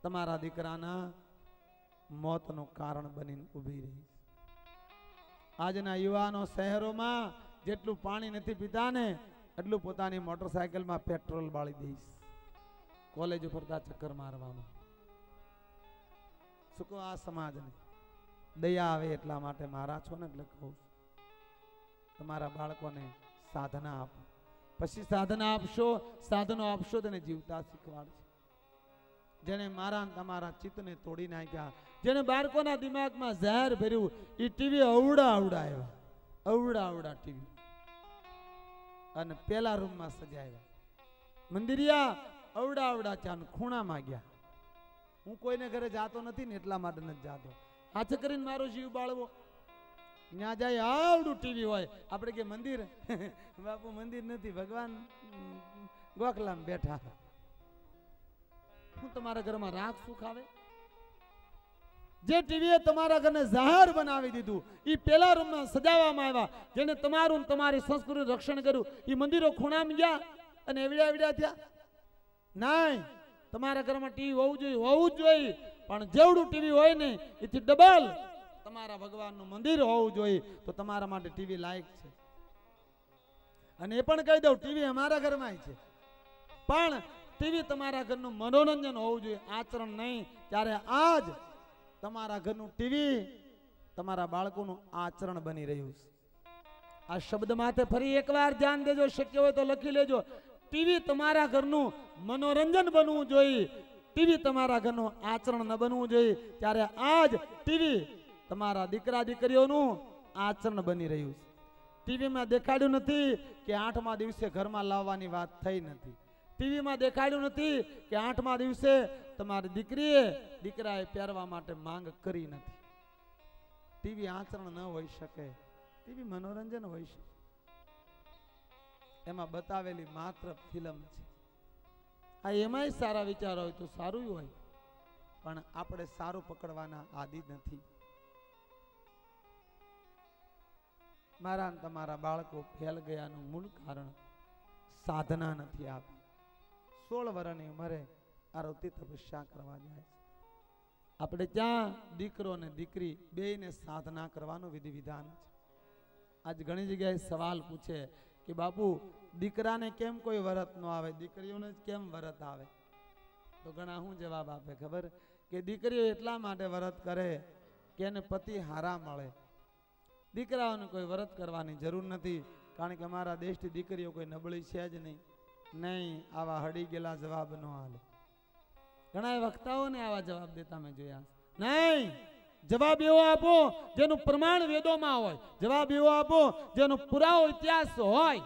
તમારા દીકરાના મોતનું કારણ બનીને ઊભી રહી. આજના યુવાનો શહેરોમાં જેટલું પાણી નથી પીતા ને એટલું પોતાની મોટરસાયકલમાં પેટ્રોલ બાળી દઈશ કોલેજ ફરતા ચક્કર મારવામાં. શું કહો આ સમાજને દયા આવે એટલા માટે મારા છો ને એટલે કહું તમારા બાળકોને સાધના આપો. પછી સાધના આપશો, સાધનો આપશો તેને જીવતા શીખવાડશે. જેને મારા તમારા ચિત્તને તોડી નાખ્યા, જેને બાળકોના દિમાગમાં ઝેર ભર્યું, એ ટીવી અવડા આવ્યા, અવડા ટીવી અને પેલા રૂમમાં સજાવ્યા. મંદિરિયા અવડા ચાન ખૂણામાં ગયા. હું કોઈને ઘરે જાતો નથી ને એટલા માટે નથી જાતો. હાથ કરીને મારો જીવ બાળવો. ત્યાં જાય આવડું ટીવી હોય, આપણે કે મંદિર બાપુ મંદિર નથી, ભગવાન ગોખલામાં બેઠા. હું તમારા ઘરમાં રાખ સુખ આવે? જે ટીવીએ તમારા ઘરને ઝાહર બનાવી દીધું, એ પેલા રૂમમાં સજાવવામાં આવ્યા. જેને તમારું તમારી સંસ્કૃતિનું રક્ષણ કર્યું, એ મંદિરો ખૂણામાં ગયા અને એવડ્યા થયા. નહીં, તમારા ઘરમાં ટીવી હોવું જ જોઈએ, પણ જેવડું ટીવી હોય ને એથી ડબલ તમારા ભગવાનનું મંદિર હોવું જોઈએ. તો તમારા માટે ટીવી લાયક છે. અને એ પણ કહી દઉં, ટીવી અમારા ઘરમાં છે, પણ ટીવી તમારા ઘરનું મનોરંજન હોવું જોઈએ, આચરણ નહીં. ત્યારે આજ તમારા ઘરનું ટીવી તમારા બાળકોનું આચરણ બની રહ્યું છે. આ શબ્દ માથે ફરી એકવાર ધ્યાન દેજો, શક્ય હોય તો લખી લેજો. ટીવી તમારા ઘરનું મનોરંજન બનવું જોઈએ, ટીવી તમારા ઘરનું આચરણ ન બનવું જોઈએ. ત્યારે આજ ટીવી તમારા દીકરા દીકરીઓનું આચરણ બની રહ્યું છે. ટીવીમાં દેખાડ્યું નથી કે 8મા દિવસે ઘરમાં લાવવાની વાત થઈ નથી. ટીવીમાં દેખાડ્યું નથી કે 8મા દિવસે તમારી દીકરાએ પહેરવા માટે માંગ કરી નથી. ટીવી આચરણ ન હોઈ શકે, ટીવી મનોરંજન હોઈ શકે. એમાં બતાવેલી માત્ર ફિલ્મ છે. આ એમાંય સારા વિચારો હોય તો સારું હોય, પણ આપણે સારું પકડવાના આદિ નથી. મારા તમારા બાળકો ફેલ ગયાનું મૂળ કારણ સાધના નથી આપી. 16 વર્ષની ઉંમરે આરોતી તપસ્યા કરવા જાય છે. આપણે ત્યાં દીકરો અને દીકરી બેયને સાધના કરવાનું વિધિ વિધાન છે. આજ ઘણી જગ્યાએ સવાલ પૂછે કે બાપુ દીકરાને કેમ કોઈ વ્રત ન આવે, દીકરીઓને કેમ વ્રત આવે? તો ઘણા શું જવાબ આપે ખબર? કે દીકરીઓ એટલા માટે વ્રત કરે કે એને પતિ હારા મળે. દીકરાઓને કોઈ વ્રત કરવાની જરૂર નથી, કારણ કે અમારા દેશની દીકરીઓ કોઈ નબળી છે જ નહીં. નહીં, આવા હડી ગયેલા જવાબ ન હાલે. ઘણા વક્તાઓને આવા જવાબ દેતા મેં જોયા. નહીં, જવાબ એવો આપો જેનું પ્રમાણ વેદોમાં હોય, જવાબ એવો આપો જેનો પુરાવો ઇતિહાસ હોય.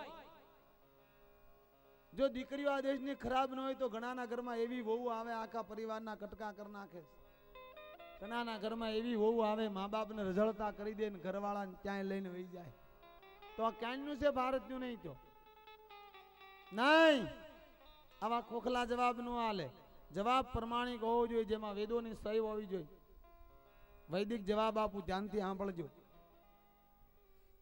જો દીકરીઓ આ દેશની ખરાબ ન હોય તો ઘણાના ઘરમાં એવી વહુ આવે આખા પરિવારના કટકા કરી નાખે. ઘણાના ઘરમાં એવી વહુ આવે મા બાપને રઝળતા કરી દે ને ઘરવાળાને ક્યાંય લઈને વહી જાય. તો આ ક્યાંયનું છે, ભારતનું નહીં. તો નહીં, આવા ખોખલા જવાબ નો હાલે. જવાબ પ્રમાણિક હોવો જોઈએ, જેમાં વેદોની સહી હોવી જોઈએ. વૈદિક જવાબ આપું, ધ્યાનથી સાંભળજો.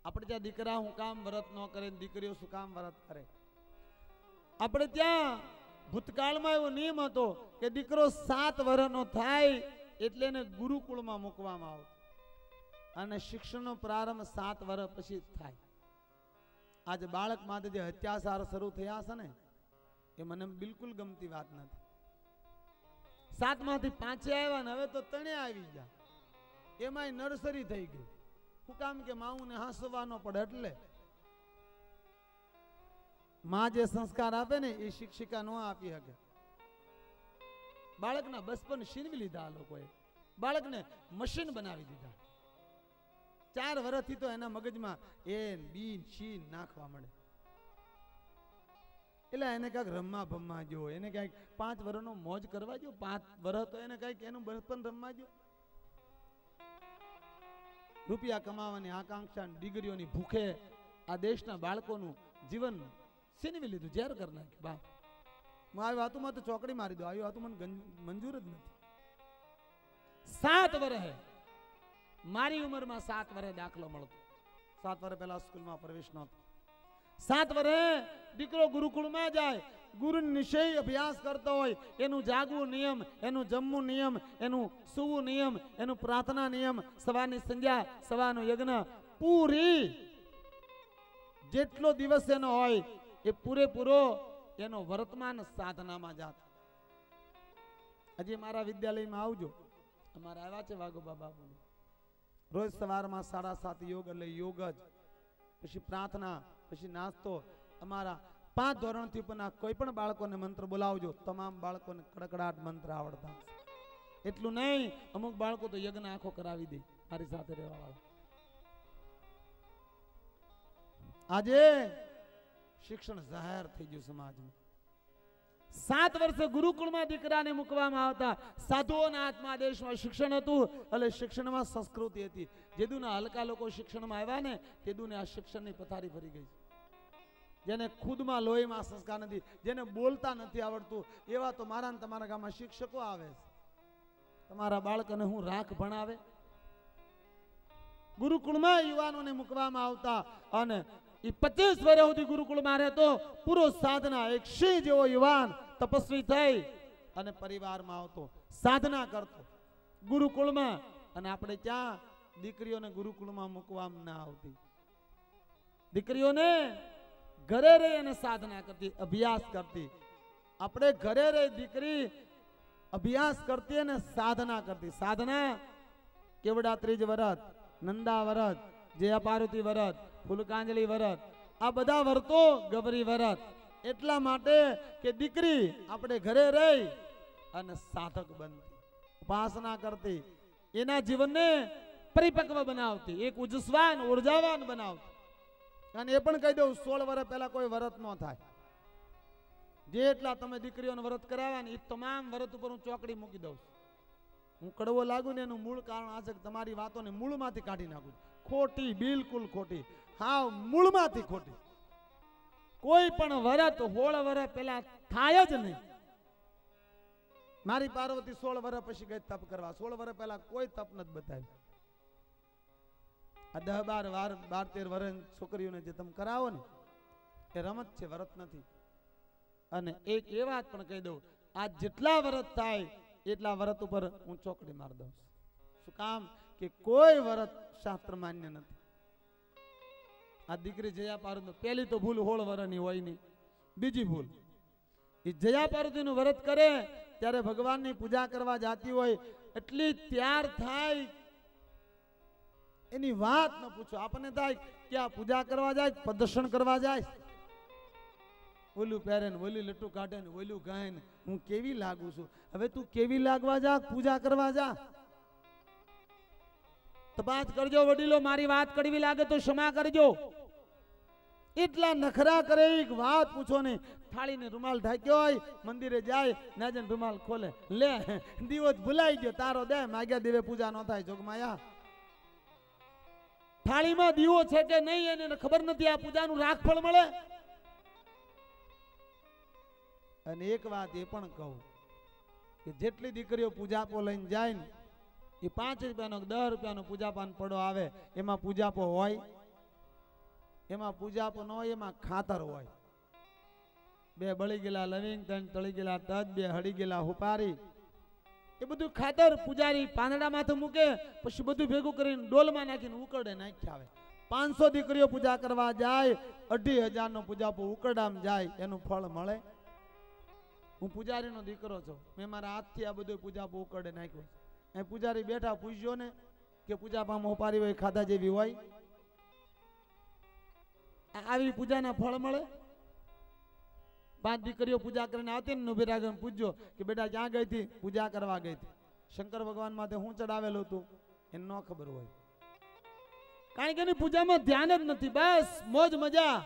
આપણે ત્યાં દીકરા હું કામ વ્રત ન કરે, દીકરીઓ શું કામ વ્રત કરે? આપણે ત્યાં ભૂતકાળમાં એવો નિયમ હતો કે દીકરો 7 વર્ષનો થાય એટલે એને ગુરુકુળમાં મૂકવામાં આવતો, અને શિક્ષણનો પ્રારંભ 7 વર્ષ પછી થાય. આજે બાળક માટે જે અત્યાચાર શરૂ થયા છે ને, એ મને બિલકુલ ગમતી વાત નથી. 7માંથી 5 આવ્યા ને હવે તો 3 આવી ગયા. એમાંય નર્સરી થઈ ગઈ. શું કામ? કે માઉને હાંસવાનો પડે. એટલે માં જે સંસ્કાર આપે ને એ શિક્ષિકા ન આપી શકે. બાળકના બચપન છીનવી લીધા આ લોકોએ, બાળકને મશીન બનાવી દીધા. 4 વર્ષથી તો એના મગજમાં એન બીન છીન નાખવા મળે. એટલે એને ક્યાંક રમવા ભમવા જો, એને ક્યાંક 5 વર્ષનો મોજ કરવા જો. 5 વર્ષ તો એને કઈક એનું બચપન રમવા જો. રૂપિયા કમાવાની આકાંક્ષા, ડિગ્રીઓની ભૂખે આ દેશના બાળકોનું જીવન છીનવી લીધું, ઝેર કરી નાખ્યું. બાપ, હું આવી વાતોમાં તો ચોકડી મારી દો. આવી વાતો મને મંજૂર જ નથી. 7 વર્ષે, મારી ઉંમરમાં 7 વર્ષે દાખલો મળતો. 7 વર્ષ પહેલા સ્કૂલમાં પ્રવેશ નહોતો. 7 વર્ષે દીકરો ગુરુકુળમાં જાય ગુરુ નિશ્ચય અભ્યાસ કરતો હોય એનું જાગવું નિયમ, એનું જમવું નિયમ, એનું સૂવું નિયમ, એનું પ્રાર્થના નિયમ, સવારની સંધ્યા, સવારનો યજ્ઞ પૂરી જેટલો દિવસ એનો હોય એ પૂરેપૂરો એનો વર્તમાન સાધનામાં જાત. હજી મારા વિદ્યાલયમાં આવજો, અમારા આવ્યા છે વાઘોબા બાપુ. રોજ સવારમાં 7:30 યોગ એટલે યોગ જ, પછી પ્રાર્થના, પછી નાસ્તો. અમારા 5 ધોરણથી ઉપરના કોઈ પણ બાળકોને મંત્ર બોલાવજો, તમામ બાળકોને કડકડાટ મંત્ર આવડતા. એટલું નહીં, અમુક બાળકો તો યજ્ઞ આખો કરાવી દે મારી સાથે રહેવા વાળા. આજે શિક્ષણ જાહેર થઈ ગયું સમાજમાં. 7 વર્ષે ગુરુકુળમાં દીકરાને મૂકવામાં આવતા. સાધુઓના હાથમાં દેશમાં શિક્ષણ હતું, એટલે શિક્ષણમાં સંસ્કૃતિ હતી. જેદુના હલકા લોકો શિક્ષણમાં આવ્યા ને તેદુને આ શિક્ષણની પથારી ફરી ગઈ. જેને ખુદમાં લોહીમાં સંસ્કાર નથી, જેને બોલતા નથી આવડતું, એવા તો મારા ને તમારા ગામમાં શિક્ષકો આવે. તમારા બાળકોને હું રાખ ભણાવે? ગુરુકુળમાં યુવાનોને મૂકવામાં આવતા અને 25 વર્ષ સુધી ગુરુકુળમાં રહેતો, પૂરો સાધના, એક સિંહ જેવો યુવાન તપસ્વી થઈ અને પરિવારમાં આવતો, સાધના કરતો ગુરુકુળમાં. અને આપણે ત્યાં દીકરીઓને ગુરુકુળમાં મૂકવામાં ના આવતી. દીકરીઓને ઘરે રહી અને સાધના કરતી, અભ્યાસ કરતી. આપણે ઘરે રહી દીકરી અભ્યાસ કરતી અને સાધના કરતી. સાધના કેવડા ત્રીજ વ્રત, નંદા વ્રત, જયા પાર્વતી વ્રત, ફૂલકાંજલિ વ્રત, આ બધા વ્રતો ગૌરી વ્રત એટલા માટે કે દીકરી આપણે ઘરે રહી અને સાધક બનતી, ઉપાસના કરતી, એના જીવનને પરિપક્વ બનાવતી, એક ઉજસ્વાન ઉર્જાવાન બનાવતી. અને એ પણ કહી દઉં, 16 વર્ષ પહેલા કોઈ વ્રત ન થાય. જેટલા તમે દીકરીઓને વ્રત કરાવ્યા ને એ તમામ વ્રત ઉપર હું ચોકડી મૂકી દઉં. હું કડવો લાગુ ને એનું મૂળ કારણ આ છે કે તમારી વાતોને મૂળમાંથી કાઢી નાખું. ખોટી, બિલકુલ ખોટી, હા મૂળમાંથી ખોટી. કોઈ પણ વ્રત 16 વર્ષ પહેલા થાય જ નહીં. મારી પાર્વતી 16 વર્ષ પછી ગઈ તપ કરવા. 16 વર્ષ પહેલા કોઈ તપ નથી બતાવ્યું. આ 10, 12, 13 વર્ષ છોકરીઓને જે તમે કરાવો ને એ રમત છે, વ્રત નથી. અને એક એ વાત પણ કહી દઉં, આ જેટલા વ્રત થાય એટલા વ્રત ઉપર હું ચોકડી મારી દઉં. શું કામ? કે કોઈ વ્રત શાસ્ત્ર માન્ય નથી. આ દીકરી જયા પાર્વતી, પહેલી તો ભૂલ 16 વર્ષની હોય નહીં. બીજી ભૂલ, એ જયા પાર્વતીનું વ્રત કરે ત્યારે ભગવાનની પૂજા કરવા જાતી હોય એટલી તૈયાર થાય, એની વાત ન પૂછો. આપણને થાય કે આ પૂજા કરવા જાય, પ્રદર્શન કરવા જાય, ઓલું પહેરે ને ઓલી લટ્ટુ કાઢે ને ઓલું ગાય ને હું કેવી લાગુ છું. હવે તું કેવી લાગવા જા, પૂજા કરવા જા. તપાસ કરજો વડીલો, મારી વાત કડવી લાગે તો ક્ષમા કરજો. એટલા નખરા કરે, એક વાત પૂછો ને. થાળીને રૂમાલ ઢાંક્યો હોય, મંદિરે જાય, ના જઈને રૂમાલ ખોલે, લે દીવો ભૂલાઈ ગયો, તારો દે, માગ્યા દેવે પૂજા ન થાય. જોગમાયા, થાળીમાં દીવો છે કે નહીં એને ખબર નથી, આ પૂજાનું રાખફળ મળે. અને એક વાત એ પણ કહું કે જેટલી દીકરીઓ પૂજાપો લઈને જાય ને એ 5 રૂપિયાનો 10 રૂપિયાનો પૂજાપાન પડો આવે, એમાં પૂજાપો હોય? એમાં પૂજાપો ન હોય, એમાં ખાતર હોય. 2 બળી ગયેલા લવિંગ, 3 તળી ગયેલા તજ, 2 હળી ગયેલા હુપારી, એ બધું ખાતર પૂજારી પાંદડા માથે મૂકે, પછી બધું ભેગું કરીને ડોલમાં નાખીને ઉકળે નાખી આવે. 500 દીકરીઓ પૂજા કરવા જાય, 2,500 નો પૂજાપો ઉકરડામાં જાય, એનું ફળ મળે? હું પૂજારીનો દીકરો છું, મેં મારા હાથથી આ બધું પૂજાપો ઉકળે નાખ્યો. એ પૂજારી બેઠા, પૂછજો ને કે પૂજાપામાં ઉપારી હોય ખાધા જેવી હોય? આવી પૂજાના ફળ મળે? 5 દીકરીઓ પૂજા કરીને આવતી ને ઉભી પૂછજો કે બેટા ક્યાં ગઈ હતી? પૂજા કરવા ગઈ હતી. શંકર ભગવાન માટે હું ચડાવેલું હતું એને ન ખબર હોય, કારણ કે એની પૂજામાં ધ્યાન જ નથી. બસ મોજ મજા.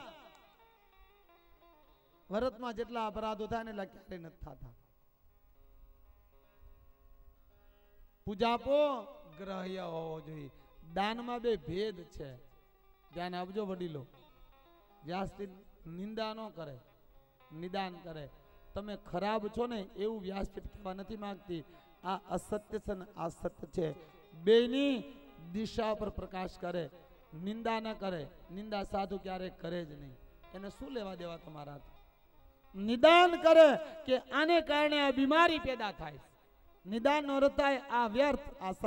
વ્રતમાં જેટલા અપરાધો થાય ને એટલા ક્યારેય નથી થતા. પૂજાપો ગ્રહ્ય હોવો જોઈએ. દાનમાં 2 ભેદ છે, ધ્યાન આપજો વડીલો. જ્યાં સુધી નિંદા ન કરે, નિદાન કરે. તમે ખરાબ છો ને એવું વ્યાસપીઠ કહેવા નથી માંગતી. આ અસત્ય છે ને આ સત્ય છે, બેની દિશા પર પ્રકાશ કરે, નિંદા ન કરે. નિંદા સાધુ ક્યારેય કરે જ નહીં. એને શું લેવા દેવા તમારા? નિદાન કરે કે આને કારણે આ બીમારી પેદા થાય, નિદાન ન રતાય આ વ્યર્થ, આ સત.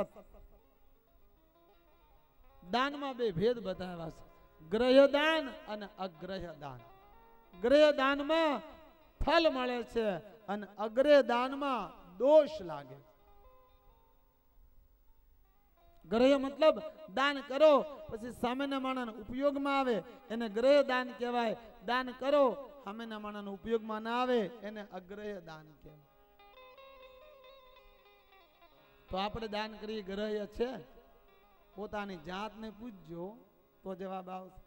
દાનમાં બે ભેદ બતાવ્યા છે, ગ્રહ્ય દાન અને અગ્રહ્ય દાન. ગ્રહ્ય દાનમાં ફલ મળે છે અને અગ્રહ્ય દાનમાં દોષ લાગે. ગ્રહ્ય મતલબ દાન કરો પછી સામેના માણસને ઉપયોગમાં આવે એને ગ્રહ્ય દાન કહેવાય. દાન કરો સામેના માણસને ઉપયોગમાં ના આવે એને અગ્રહ્ય દાન કહેવાય. તો આપણે દાન કરીએ ગ્રહ્ય છે? પોતાની જાતને પૂછજો તો જવાબ આવશે.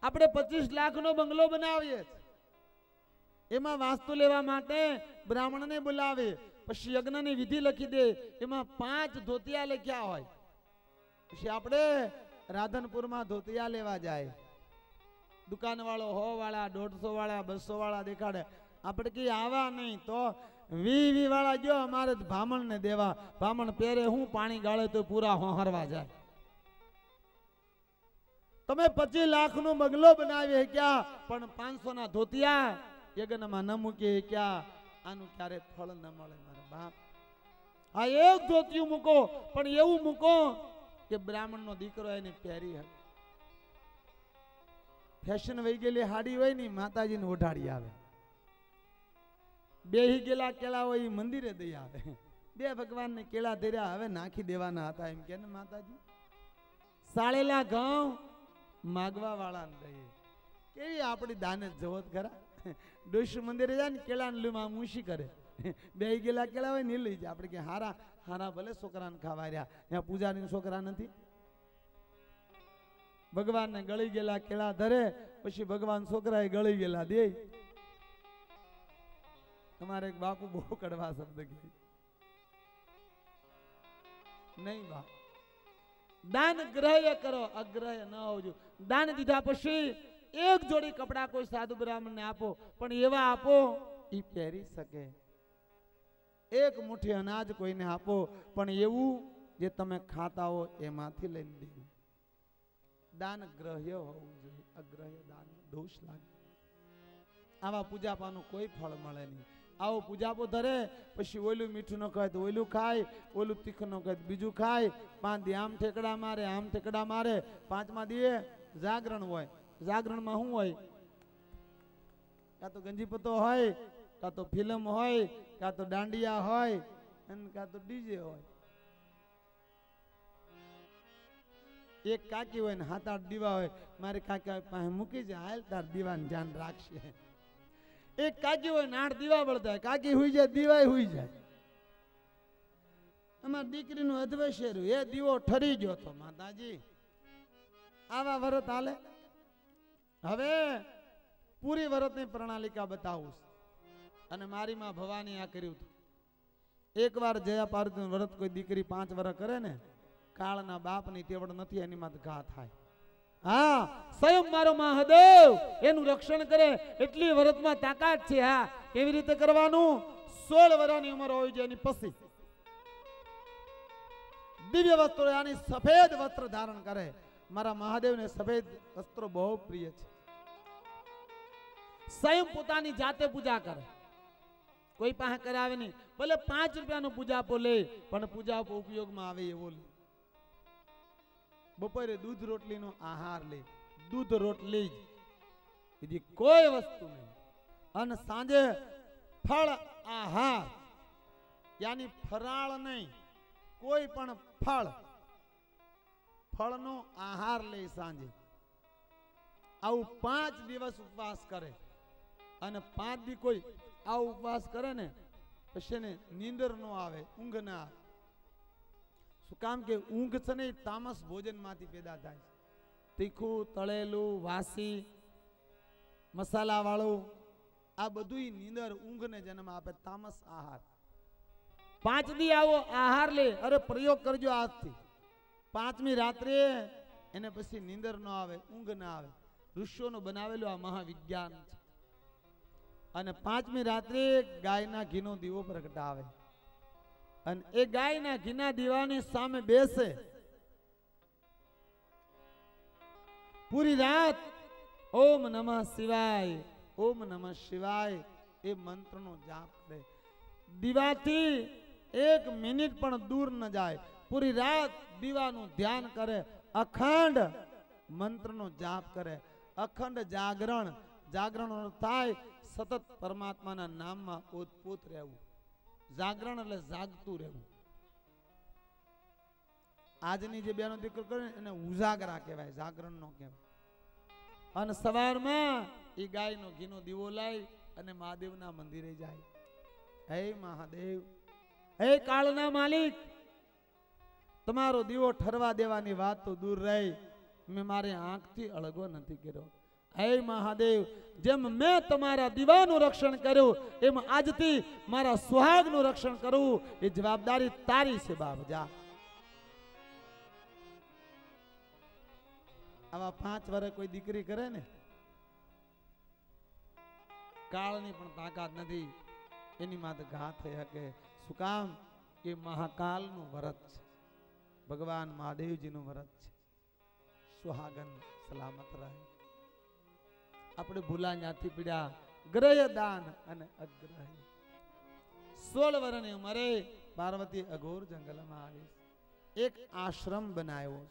આપણે 25 લાખનો બંગલો બનાવીએ, એમાં વાસ્તુ લેવા માટે બ્રાહ્મણને બોલાવે, પછી યજ્ઞની વિધિ લખી દે, એમાં 5 ધોતિયા લખ્યા હોય. પછી આપણે રાધનપુરમાં ધોતિયા લેવા જાય, દુકાન વાળો 100 વાળા 150 વાળા 200 વાળા દેખાડે. આપણે કઈ આવા નહીં તો 20 વાળા જો અમારે બ્રાહ્મણ ને દેવા. બ્રાહ્મણ પહેરે હું પાણી ગાળે તો પૂરા હોહરવા જાય. તમે 25 લાખનો બંગલો બનાવી ક્યાં પણ 500 ના ધોતિયા યજ્ઞમાં ન મૂકી ક્યાં? આનું ક્યારે ફળ ન મળે મારા બાપ. આ એક ધોતિયું મૂકો પણ એવું મૂકો કે બ્રાહ્મણ નો દીકરો એને પહેરી હકે. ફેશન વહી ગયેલી હાડી હોય ને માતાજીને ઓઢાડી આવે, બેહી ગયેલા કેળા હોય મંદિરે દઈ આવે. બે ભગવાનને કેળા ધર્યા હવે નાખી દેવાના હતા એમ કે ને માતાજી. સાળેલા ઘઉં માગવા વાળાને દઈએ. કેવી આપણી દાને જવત ખરા. ડોશી મંદિરે જાય ને કેળા ને લૂમાં મૂશી કરે, બેહી ગયેલા કેળા હોય ને લઈ જાય. આપણે કે હારા હારા ભલે છોકરાને ખાવા રહ્યા, ત્યાં પૂજારી છોકરા નથી. ભગવાનને ગળી ગયેલા કેળા ધરે પછી ભગવાન છોકરાએ ગળી ગયેલા દે. તમારે એક બાપુ બહુ કડવા શબ્દ કહે નહીં બાપ. દાન ગ્રહ્ય કરો, અગ્રહ્ય ન હોજો. દાન દીધા પછી એક જોડી કપડા કોઈ સાધુ બ્રાહ્મણને આપો, પણ એવા આપો ઈ પહેરી શકે. એક મુઠ્ઠી અનાજ કોઈને આપો પણ એવું જે તમે ખાતા હો એમાંથી લઈને દેવું. દાન ગ્રહ્ય હોવું જોઈએ, અગ્રહ્ય દાન દોષ લાગે. આવા પૂજાપાનું કોઈ ફળ મળે નહીં. આવો પૂજાપો ધરે પછી ઓલું મીઠું ન ખાય તો ઓલું ખાય, ઓલું તીખું ન ખાય તો બીજું ખાય. 5 દી આમ ઠેકડા મારે, આમ ઠેકડા મારે. 5મા દીએ જાગરણ હોય. જાગરણમાં શું હોય? કાં તો ગંજીપતો હોય, કાં તો ફિલ્મ હોય, કાં તો દાંડિયા હોય અને કાં તો ડીજે હોય. એક કાકી હોય ને 7-8 દીવા હોય. મારે કાકા પાસે મૂકી જાય, હાલ તાર દીવાનું ધ્યાન રાખશે. એક કાકી હોય ને 8 દીવા બળતા, કાકી હુઈ જાય દીવાય હુઈ જાય. અમારી દીકરીનું અધવશેરું એ દીવો ઠરી ગયો તો માતાજી. આવા વ્રત હાલે? હવે પૂરી વ્રતની પ્રણાલિકા બતાવું અને મારી માં ભવાની આ કર્યું હતું. એકવાર જયા પાર્વતીનું વ્રત કોઈ દીકરી 5 વર્ષ કરે ને, કાળના બાપની તેવડ નથી એની માં ઘા થાય. હા, સ્વયં મારો મહાદેવ એનું રક્ષણ કરે એટલી વ્રતમાં તાકાત છે. હા, કેવી રીતે કરવાનું? 16 વર્ષની ઉંમર હોય છે એની પછી દિવ્ય વસ્ત્રો યાની સફેદ વસ્ત્ર ધારણ કરે. મારા મહાદેવને સફેદ વસ્ત્રો બહુ પ્રિય છે. સ્વયં પોતાની જાતે પૂજા કરે, કોઈ પાસે કરાવે નહીં. ભલે 5 રૂપિયાનો પૂજાપો લે પણ પૂજાપો ઉપયોગમાં આવે એવો લે. બપોરે દૂધ રોટલીનો આહાર લે, દૂધ રોટલી જ, બીજી કોઈ વસ્તુ નહીં. અને સાંજે ફળ આહાર યાની ફરાળ નહીં, કોઈ પણ ફળનો આહાર લે સાંજે. આવું 5 દિવસ ઉપવાસ કરે અને 5 દી કોઈ આ ઉપવાસ કરે ને પછી એને નીંદર ન આવે, ઊંઘ ના આવે. શું કામ કે ઊંઘ છે ને તામસ ભોજન માંથી પેદા થાય છે. તીખું, તળેલું, વાસી, મસાલા વાળું આ બધું નીંદર ઊંઘને જન્મ આપે. તામસ આહાર 5 દી આવો આહાર લે. અરે પ્રયોગ કરજો આજથી. 5મી રાત્રે એને પછી નીંદર ન આવે, ઊંઘ ના આવે. ઋષિઓનું બનાવેલું આ મહાવિજ્ઞાન છે. અને 5મી રાત્રે ગાયના ઘીનો દીવો પ્રગટાવે અને એ ગાયના ઘીના દીવાની સામે બેસે. પૂરી રાત ઓમ નમઃ શિવાય, ઓમ નમઃ શિવાય એ મંત્રનો જાપ કરે. દીવાથી 1 મિનિટ પણ દૂર ન જાય. પૂરી રાત દીવાનું ધ્યાન કરે, અખંડ મંત્રનો જાપ કરે, અખંડ જાગરણ. જાગરણ થાય સતત પરમાત્માના નામમાં ઓતપોત રહેવું. જાગરણ એટલે જાગતું રહેવું. આજની જે બેનો દીકરો કરે એને ઉજાગરા કહેવાય, જાગરણ નો કહેવાય. અને સવારમાં એ ગાયનો ઘીનો દીવો લાવી અને મહાદેવના મંદિરે જાય. હે મહાદેવ, હે કાળના માલિક, તમારો દીવો ઠરવા દેવાની વાત તો દૂર રહી, મેં મારી આંખથી અળગો નથી કર્યો. હે મહાદેવ, જેમ મેં તમારા દીવાનું રક્ષણ કર્યું એમ આજથી મારા સુહાગનું રક્ષણ કરવું એ જવાબદારી તારી છે બાપ. જા. આવા 5 વર્ષ કોઈ દીકરી કરે ને, કાળની પણ તાકાત નથી એની માથે ઘા થઈ શકે. શું કામ? એ મહાકાલનું વ્રત છે, ભગવાન મહાદેવજીનું વ્રત છે. સુહાગન સલામત રહે. આપણે ભૂલા જ્ઞાતિ પીડા, ગ્રહ દાન અને અગ્રહ. 16 વર્ષની ઉંમરે પાર્વતી અઘોર જંગલમાં આવી, એક આશ્રમ બનાવ્યો.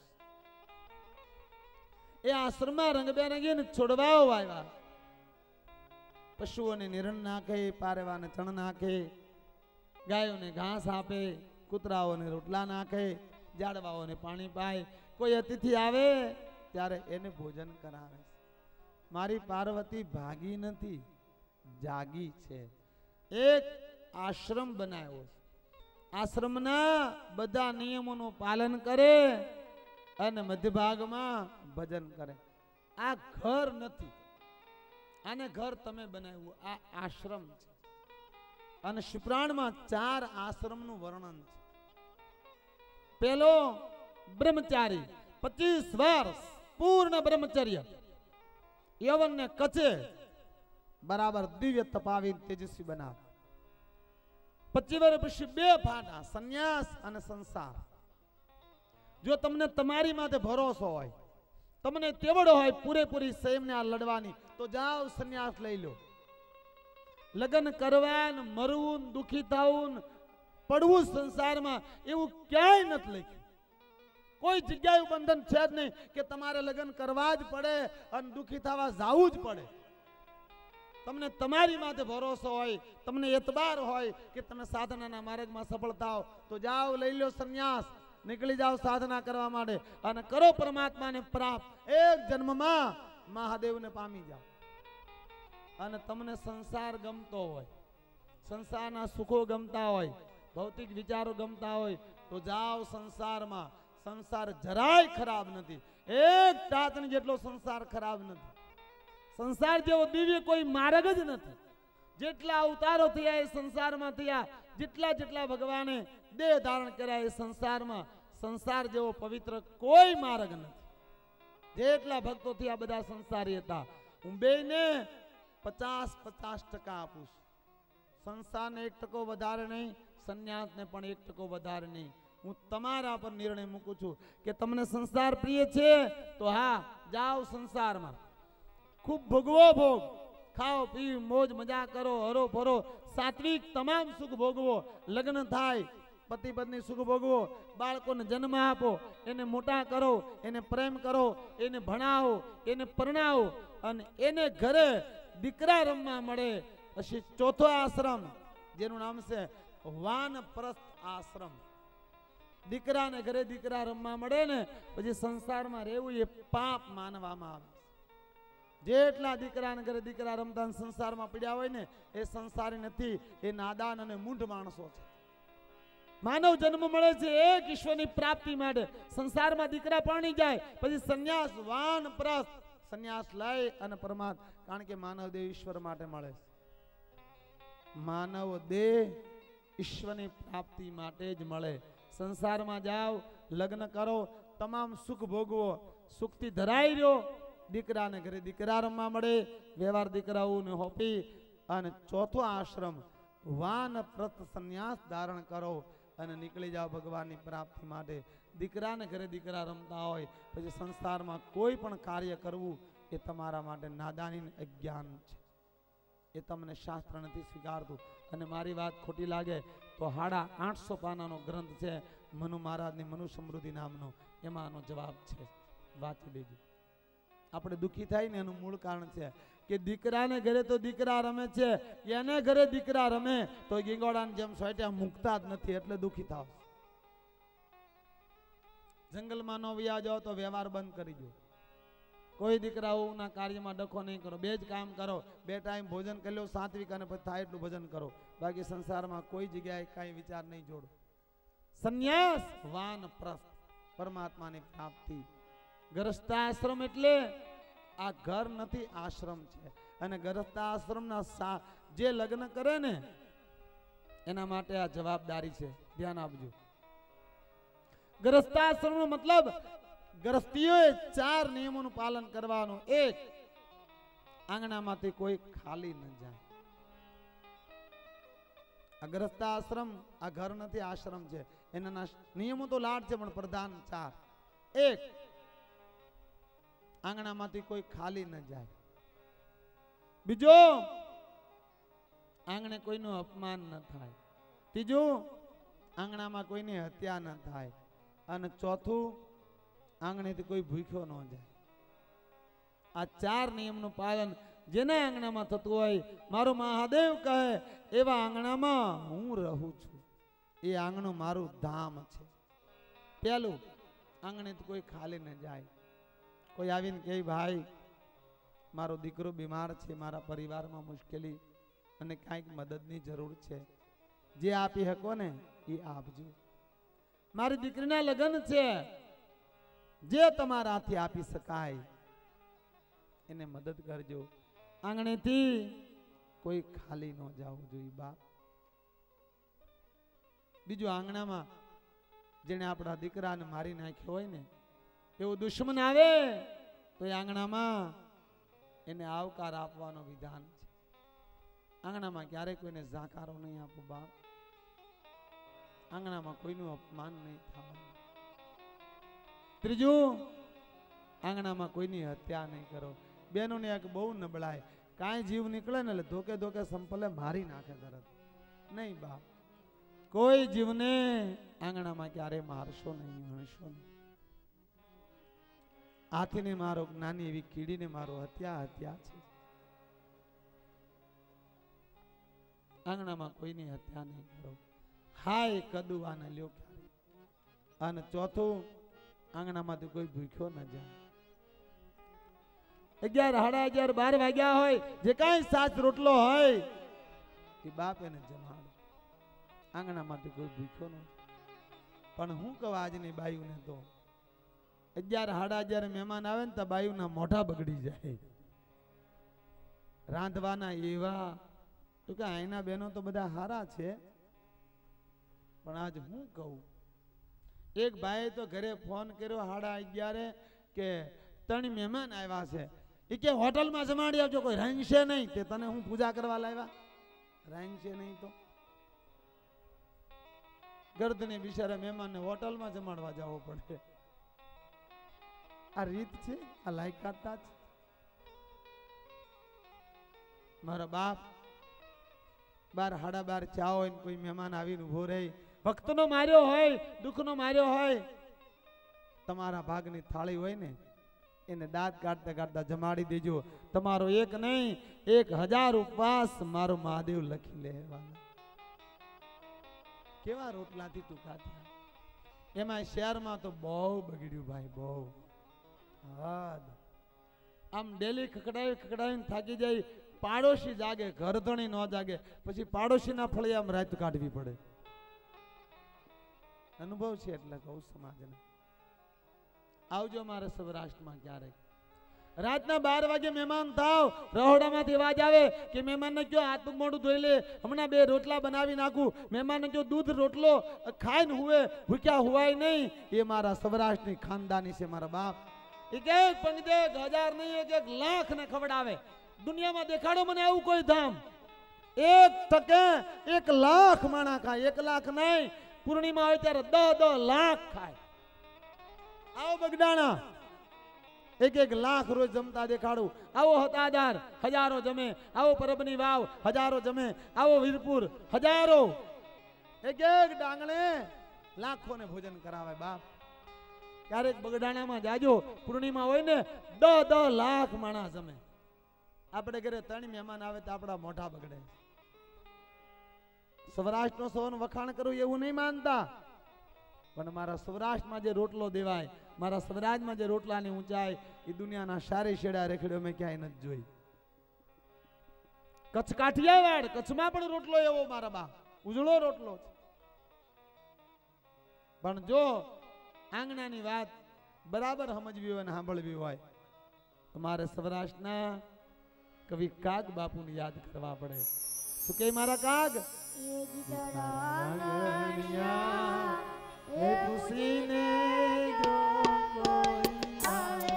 એ આશ્રમમાં રંગબેરંગી છોડવાઓ આવ્યા. પશુઓને નિરણ નાખે, પારેવાને ચણ નાખે, ગાયોને ઘાસ આપે, કૂતરાઓને રોટલા નાખે, ઝાડવાઓને પાણી પાય. કોઈ અતિથિ આવે ત્યારે એને ભોજન કરાવે. મારી પાર્વતી ભાગી નથી, જાગી છે. એક આશ્રમ બનાવ્યો. આશ્રમના બધા નિયમોનું પાલન કરે અને મધ્ય ભાગમાં ભજન કરે. આ ઘર નથી, આને ઘર તમે બનાવ્યું, આ આશ્રમ છે. અને શિવપુરાણમાં 4 આશ્રમનું વર્ણન છે. પેલો બ્રહ્મચારી, 25 વર્ષ પૂર્ણ બ્રહ્મચર્ય, યવન ને કચે બરાબર દિવ્ય તપાવી તેજસ્વી બનાવ. 25 વર્ષ પછી 2 ફાટા, સંન્યાસ અને સંસાર. જો તમને તમારી માથે ભરોસો હોય, તમને તેવડો હોય પૂરેપૂરી સંયમને આ લડવાની, તો જાઓ સંન્યાસ લઈ લો. લગ્ન કરવા, મરવું, દુખી થવું, પડવું સંસારમાં, એવું ક્યાંય નથી લખ્યું. કોઈ જગ્યાએ બંધન છે જ નહીં કે તમારે લગ્ન કરવા જ પડે અને દુખી થવા જવું જ પડે. તમને તમારી માથે ભરોસો હોય, તમને એતબાર હોય કે તમે સાધનાના માર્ગમાં સફળ થાઓ, તો જાઓ લઈ લો સંન્યાસ, નીકળી જાઓ સાધના કરવા માટે અને કરો પરમાત્માને પ્રાપ્ત. એક જન્મમાં મહાદેવને પામી જાઓ. અને તમને સંસાર ગમતો હોય, સંસારના સુખો ગમતા હોય, ભૌતિક વિચારો ગમતા હોય, તો જાઓ સંસારમાં. સંસાર જરાય ખરાબ નથી, એક ટાચણી જેટલો સંસાર ખરાબ નથી. સંસાર જેવો દિવ્ય કોઈ માર્ગ જ નથી. જેટલા અવતારો થયા એ સંસારમાં થયા, જેટલા જેટલા ભગવાને દેહ ધારણ કર્યા એ સંસારમાં. સંસાર જેવો પવિત્ર કોઈ માર્ગ નથી. જેટલા ભક્તો થયા બધા સંસારી હતા. હું બેને 50-50% આપું છું. સંસારને 1% વધારે નહીં, સંન્યાસને પણ 1% વધારે નહીં. હું તમારા પર નિર્ણય મૂકું છું કે તમને સંસાર પ્રિય છે તો હા, જાઓ સંસારમાં, ખૂબ ભોગવો ભોગ, ખાઓ પી મોજ મજા કરો, હરો ફરો, સાત્વિક તમામ સુખ ભોગવો. લગ્ન થાય, પતિ પત્ની સુખ ભોગવો, બાળકોને જન્મ આપો, એને મોટા કરો, એને પ્રેમ કરો, એને ભણાવો, એને પરણાવો અને એને ઘરે દીકરા રમવા મળે. પછી 4થો આશ્રમ જેનું નામ છે વાનપ્રસ્થ આશ્રમ. દીકરાને ઘરે દીકરા રમવા મળે ને પછી સંસારમાં રહેવું એ પાપ માનવામાં આવે. જેટલા દીકરાને ઘરે દીકરા રમતા સંસારમાં પડ્યા હોય ને એ સંસારી નથી, એ નાદાન અને મૂઢ માણસો છે. માનવ જન્મ મળે છે એક ઈશ્વરની પ્રાપ્તિ માટે. સંસારમાં દીકરા પરણી જાય પછી સંન્યાસ, વાનપ્રસ્થ સંન્યાસ લઈ અને પરમાત્મા, કારણ કે માનવ દેહ ઈશ્વર માટે મળે છે. માનવ દેહ ઈશ્વરની પ્રાપ્તિ માટે જ મળે. સંસારમાં જાઓ, લગ્ન કરો, તમામ સુખ ભોગવો, સુખથી ધરાઈ રહ્યો. દીકરાને ઘરે દીકરા રમવા મળે, વ્યવહાર દીકરાઓને હોપી અને 4થો આશ્રમ વાનપ્રસ્થ સંન્યાસ ધારણ કરો અને નીકળી જાઓ ભગવાનની પ્રાપ્તિ માટે. દીકરાને ઘરે દીકરા રમતા હોય પછી સંસારમાં કોઈ પણ કાર્ય કરવું એ તમારા માટે નાદાની અજ્ઞાન છે. એ તમને શાસ્ત્ર નથી સ્વીકારતું. અને મારી વાત ખોટી લાગે તો 850 પાનાનો ગ્રંથ છે મનુ મહારાજની મનુ સમૃદ્ધિ નામનો, એમાં આનો જવાબ છે, વાંચી લેજો. આપણે દુઃખી થાય ને એનું મૂળ કારણ છે કે દીકરાને ઘરે તો દીકરા રમે છે, એને ઘરે દીકરા રમે તો ગીંગોડાની જેમ સોટ્યા મૂકતા જ નથી, એટલે દુઃખી થાવ. જંગલમાં ન વ્યા જાઓ તો વ્યવહાર બંધ કરી દો. કોઈ દીકરાઓના કાર્યમાં ડખો નહીં કરો, બે જ કામ કરો, 2 ટાઈમ ભોજન કરી લો સાત્વિક અને પછી થાય એટલું ભજન કરો. બાકી સંસારમાં કોઈ જગ્યાએ કાંઈ વિચાર નહીં જોડો. સંન્યાસ વાનપ્રસ્થ, પરમાત્માની પ્રાપ્તિ. ગૃહસ્થાશ્રમ એટલે આ ઘર નથી, આશ્રમ છે. અને ગૃહસ્થાશ્રમના જે લગ્ન કરે ને એના માટે આ જવાબદારી છે, ધ્યાન આપજો. ગૃહસ્થાશ્રમનો મતલબ ગૃહસ્થીઓએ 4 નિયમોનું પાલન કરવાનું. 1, આંગણામાંથી કોઈ ખાલી ન જાય. આ ગૃહસ્થાશ્રમ આ ઘર નથી, આશ્રમ છે. એના નિયમો તો લાડ છે, પણ પ્રધાન 4. 1, આંગણામાંથી કોઈ ખાલી ન જાય. બીજો, આંગણે કોઈનું અપમાન ન થાય. ત્રીજું, આંગણામાં કોઈની હત્યા ન થાય. અને ચોથું, આંગણેથી કોઈ ભૂખ્યો ન જાય. આ 4 નિયમનું પાલન જેના આંગણામાં થતું હોય, મારો મહાદેવ કહે એવા આંગણામાં હું રહું છું. એ આંગણું મારું ધામ છે. પહેલું, આંગણેથી કોઈ ખાલી ન જાય. કોઈ આવીને કહે ભાઈ મારો દીકરો બીમાર છે, મારા પરિવારમાં મુશ્કેલી અને કાંઈક મદદની જરૂર છે, જે આપી શકો ને એ આપજો. મારી દીકરીના લગ્ન છે, જે તમારાથી આપી શકાય એને મદદ કરજો. આંગણેથી કોઈ ખાલી ન જવું જોઈએ બાપ. બીજું, આંગણામાં જેને આપણા દીકરાને મારી નાખ્યો હોય ને એવો દુશ્મન આવે તો એ આંગણામાં એને આવકાર આપવાનો વિધાન છે. આંગણામાં ક્યારેય કોઈને ઝાકારો નહીં આપો બાપ. આંગણામાં કોઈનું અપમાન નહીં થવાનું. ત્રીજું, આંગણામાં કોઈની હત્યા નહીં કરો. બહેનોને એક બહુ નબળાય, કાંઈ જીવ નીકળે ને એટલે ધોકે ધોકે સંપલે મારી નાખે તરત. નહીં બાપ, કોઈ જીવને આંગણામાં ક્યારેય મારશો નહીં, હણશો નહીં. હાથીને મારો, નાની એવી કીડીને મારો, હત્યા છે. આંગણામાં કોઈની હત્યા નહીં કરો. હાય કદુવાને લ્યો ક્યારે. અને ચોથું, આંગણામાંથી કોઈ ભૂખ્યો ન જાય. 11, 11:30, 12 વાગ્યા હોય, જે કાંઈ સાચ રોટલો હોય એ બાપ એને જમાડો. આંગણામાંથી કોઈ ભૂખ્યો ન. પણ હું કહું આજની બાયુને તો 11, 11:30 મહેમાન આવે ને તો બાયુના મોઢા બગડી જાય. રાંધવાના એવા તો કે આઈના બહેનો તો બધા હારા છે, પણ આજ હું કહું, એક ભાઈ તો ઘરે ફોન કર્યો 11:30 કે 3 મહેમાન આવ્યા છે, એ કે હોટલમાં જમાડી આવજો, કોઈ રાંધશે નહીં. તે તને હું પૂજા કરવા લાવ્યા? રાંધશે નહીં તો ગર્દને બિચારા મહેમાનને હોટલમાં જમાડવા જવો પડે. આ રીત છે? આ લાયકાત છે? મારા બાપ 12, 12:30 ચા હોય ને કોઈ મહેમાન આવીને ઉભો રહી, ભક્તનો માર્યો હોય, દુઃખનો માર્યો હોય, તમારા ભાગની થાળી હોય ને એને દાંત કાઢતા કાઢતા જમાડી દેજો. તમારો એક નહીં 1000 ઉપવાસ મારો મહાદેવ લખી લેવાના. કેવા રોટલાથી ટૂંકા થયા. એમાં શહેરમાં તો બહુ બગડ્યું ભાઈ, બહુ. આમ ડેલી ખકડાવીને થાકી જાય. પાડોશી જાગે, ઘરધણી ન જાગે, પછી પાડોશીના ફળિયામાં રાત કાઢવી પડે. અનુભવ છે એટલે કહું સમાજને. આવજો મારે સૌરાષ્ટ્રમાં ક્યારેક. રાતના 12 વાગે મહેમાન થાવ, રહોડામાંથી અવાજ આવે કે મહેમાનને કયો હાથ મોઢું ધોઈ લે, હમણાં 2 રોટલા બનાવી નાખું. મહેમાનને કયો દૂધ રોટલો ખાઈને હુવે, ભૂખ્યા હુવાય નહીં. એ મારા સૌરાષ્ટ્રની ખાનદાની છે મારા બાપ. એ કે પંડિત 1000 નહીં 1 લાખ ને ખવડાવે. દુનિયામાં દેખાડો મને આવું કોઈ ધામ. એક ટકે 1 લાખ માણા ખાય. 1 લાખ નહીં, પૂર્ણિમા હોય ત્યારે 10 લાખ ખાય. આવો બગડાણા एक एक लाख रोज जमता देखाड़ू। आवो हतादार हजारों जमे, आवो परबनी वाव हजारों जमे, आवो वीरपुर हजारों, एक एक डांगणे लाखों ने भोजन करावे बाप। क्यारेक बगडाणा में जाजो पूर्णिमा होय ने 10-10 लाख माणस जमे। આપણે ઘરે 3 મહેમાન આવે તો આપડા મોઢા બગડે। સૌરાષ્ટ્રનો સૌનું વખાણ કરું એવું નહીં માનતા, પણ મારા સૌરાષ્ટ્રમાં જે રોટલો દેવાય, મારા સ્વરાજમાં જે રોટલાની ઊંચાઈ એ દુનિયાના સારી શેડા રેખડ્યો મેં ક્યાંય નથી જોઈ। કચ્છ કાઠિયાવાડ, કચ્છમાં પણ રોટલો એવો મારા બા ઉજળો રોટલો છે। પણ જો આંગણાની વાત બરાબર સમજવી હોય ને સાંભળવી હોય તો મારે સૌરાષ્ટ્રના કવિ કાગ બાપુને યાદ કરવા પડે। શું કે મારા કાગ? એ પૂછીને જો કોઈ આવે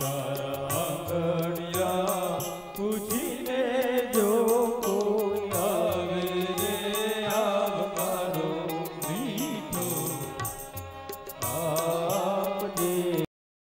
તારા આંગણિયા પૂછીને જો